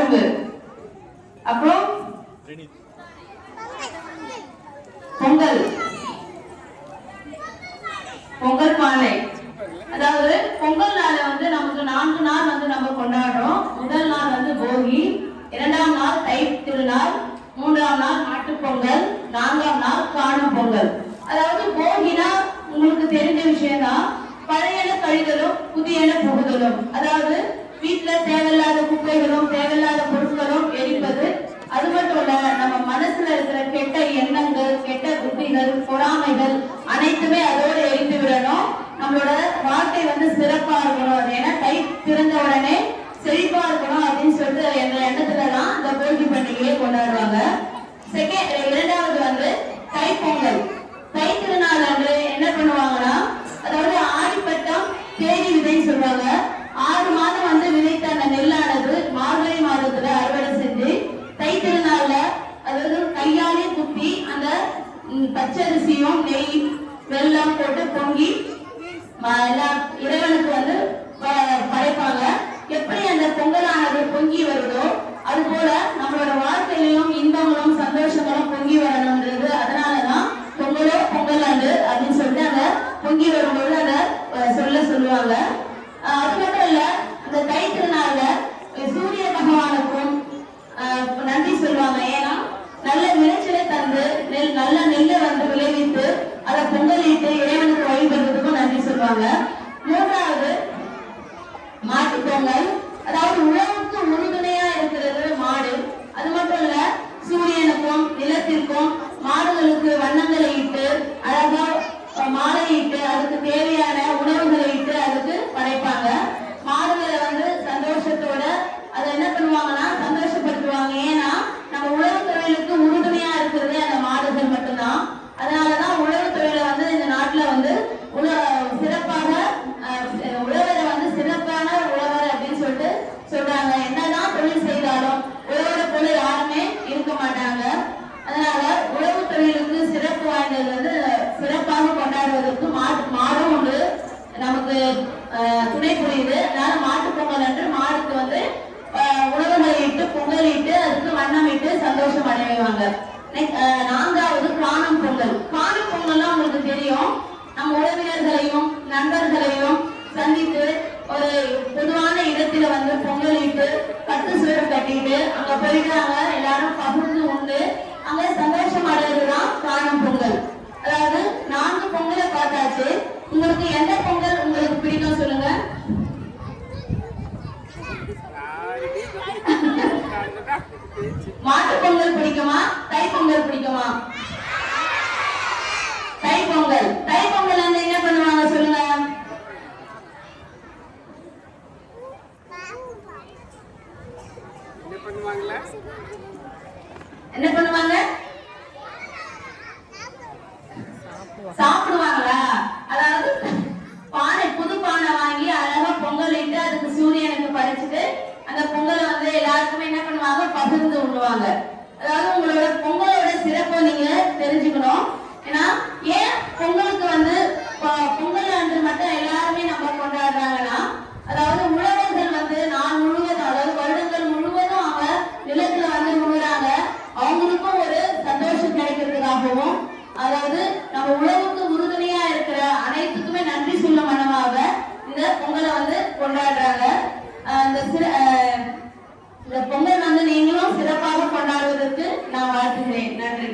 கரும்பு. அப்புறம் பொங்கல், பொங்கல் பானை. அதாவது பொங்கல் நாளை வந்து நமக்கு 4 நாள் வந்து நம்ம கொண்டாடுறோம். முதல் நாள் வந்து போகி, 2ஆம் நாள் தை திருநாள், 3ஆம் நாள் மாட்டுப் பொங்கல், 4ஆம் நாள் காணும் பொங்கல். அதாவது போகினா உங்களுக்கு தெரிஞ்ச விஷயம் தான். பழையன கழிதலும் புதியன புகுதலும். அதாவது வீட்டுல தேவையில்லாத குப்பைகளும் தேவையில்லாத பொருட்களும் எரிப்பது. அது மட்டும் இல்ல, நம்ம மனசுல இருக்கிற கெட்ட எண்ணங்கள், கெட்ட புத்திகள், பொறாமைகள் அனைத்துமே அதோடு எரிந்து விடணும். நம்மளோட வாழ்க்கை வந்து சிறப்பா இருக்கணும். ஏன்னா தை பிறந்த உடனே செழிப்பா இருக்கணும் அப்படின்னு சொல்லிட்டு என்ற எண்ணத்துலதான் இந்த போகி பண்டிகையை கொண்டாடுவாங்க. இரண்டாவது வந்து தைப்பொங்கல். தை திருநாள் அன்று என்ன பண்ணுவாங்கன்னா, அதாவது ஆடிப்பட்டம் தேடி விதைன்னு சொல்லுவாங்க. 6 மாதம் வந்து விதைத்த அந்த நெல்லானது மார்கழி மாதத்துல அறுவடை செஞ்சு தை திருநாள்ல அதாவது கையாலே குத்தி அந்த பச்சரிசியும் நெய் வெல்லம் போட்டு பொங்கி இறைவனுக்கு வந்து படைப்பாங்க. எப்படி அந்த பொங்கலானது பொங்கி வருதோ அது போல நம்மளோட வாழ்க்கையிலும் இன்பங்களும் சந்தோஷங்களும் பொங்கி வரணும்ன்றது. அதனாலதான் பொங்கலோ பொங்கல் ஆண்டு அப்படின்னு சொல்லிட்டு அந்த பொங்கி வரும்போது அதை சொல்லுவாங்க. அது மட்டும் இல்ல, அந்த தை திருநாள்ல சூரிய பகவானுக்கும் நன்றி சொல்லுவாங்க. ஏன்னா நல்ல விளைச்சலை தந்து நல்ல நெல்லை வந்து விளைவித்து அதை பொங்கலிட்டு இறைவனுக்கு வழிபடுறதுக்கும் நன்றி சொல்லுவாங்க. 3வது மாட்டு பொங்கல். அதாவது உழவுக்கு உறுதுணையா இருக்கிறது மாடு. அது மட்டும் இல்ல, சூரியனுக்கும் நிலத்திற்கும் மாடுகளுக்கு வண்ணங்களை இட்டு அழகா மாலையிட்டு அதுக்கு தேவையான உணவுகளை இட்டு அதுக்கு படைப்பாங்க. மாடுகளை வந்து சந்தோஷத்தோட அதை என்ன பண்ணுவாங்கன்னா சந்தோஷப்படுத்துவாங்க. ஏன்னா நம்ம உழவு தொழிலுக்கு உறுதுணையா இருக்கிறது அந்த மாடுகள் மட்டும்தான். அதனாலதான் உழவு தொழிலை வந்து இந்த நாட்டுல வந்து சிறப்பாக உழவரை வந்து சிறப்பான உழவர் அப்படின்னு சொல்லிட்டு சொல்றாங்க. என்னதான் தொழில் செய்தாலும் உழவரை போல யாருமே இருக்க மாட்டாங்க. அதனால உழவு தொழிலுக்கு சிறப்பு வாய்ந்தது வந்து சிறப்பாக கொண்டாடுவதற்கு மாடும் ஒன்று நமக்கு துணை புரியுது. அதனால மாட்டு பொங்கல் அன்று மாடுக்கு வந்து உணவுகளை இட்டு பொங்கல் இட்டு அதுக்கு வண்ணம் இட்டு சந்தோஷம் அடைவாங்க. 4வது காணும் பொங்கல். காணும் பொங்கல்லாம் உங்களுக்கு தெரியும். நம்ம உறவினர்களையும் நண்பர்களையும் சந்தித்து ஒரு பொதுவான இடத்துல வந்து பொங்கல் இட்டு பட்டு சூழ கட்டிட்டு அங்க போயிட்டு அங்க எல்லாரும் பகிர்ந்து உண்டு அங்க சந்தோஷம் அடைவதுதான் காணும் பொங்கல். அதாவது 4 பொங்கலை பார்த்தாச்சு. உங்களுக்கு எந்த பொங்கல் உங்களுக்கு பிடிக்கும் சொல்லுங்க. மாட்டு பொங்கல் பிடிக்குமா, தை பொங்கல் பிடிக்குமா? தை பொங்கல். தை பொங்கல் வந்து என்ன பண்ணுவாங்க சொல்லுங்க. என்ன பண்ணுவாங்க? சாப்பிடுவாங்களா? அதாவது பானை, புது பானை வாங்கி அழகா பொங்கல் இட்டு அதுக்கு சூரியனுக்கு பறிச்சுட்டு அந்த பொங்கலை வந்து எல்லாருக்குமே என்ன பண்ணுவாங்க பகிர்ந்து உண்ணுவாங்க. அதாவது உங்களோட பொங்கலோட சிறப்பை நீங்க தெரிஞ்சுக்கணும். ஏன்னா ஏன் பொங்கலுக்கு வந்து பொங்கல் அன்று மட்டும் எல்லாருமே நம்ம கொண்டாடுறாங்கன்னா, அதாவது உழவர்கள் வந்து நாள் முழுவதும் அதாவது வருடங்கள் முழுவதும் அவங்க நிலத்துல வந்து உழுறாங்க. அவங்களுக்கும் ஒரு சந்தோஷம் கிடைக்கிறதுக்காகவும் அதாவது நம்ம உழவுக்கு உறுதுணையா இருக்கிற அனைத்துக்குமே நன்றி சொல்லும் மனமாக இந்த பொங்கலை வந்து கொண்டாடுறாங்க. இந்த பொங்கல் வந்து நீங்களும் சிறப்பாக கொண்டாடுவதற்கு நான் வாழ்த்துகிறேன். நன்றி.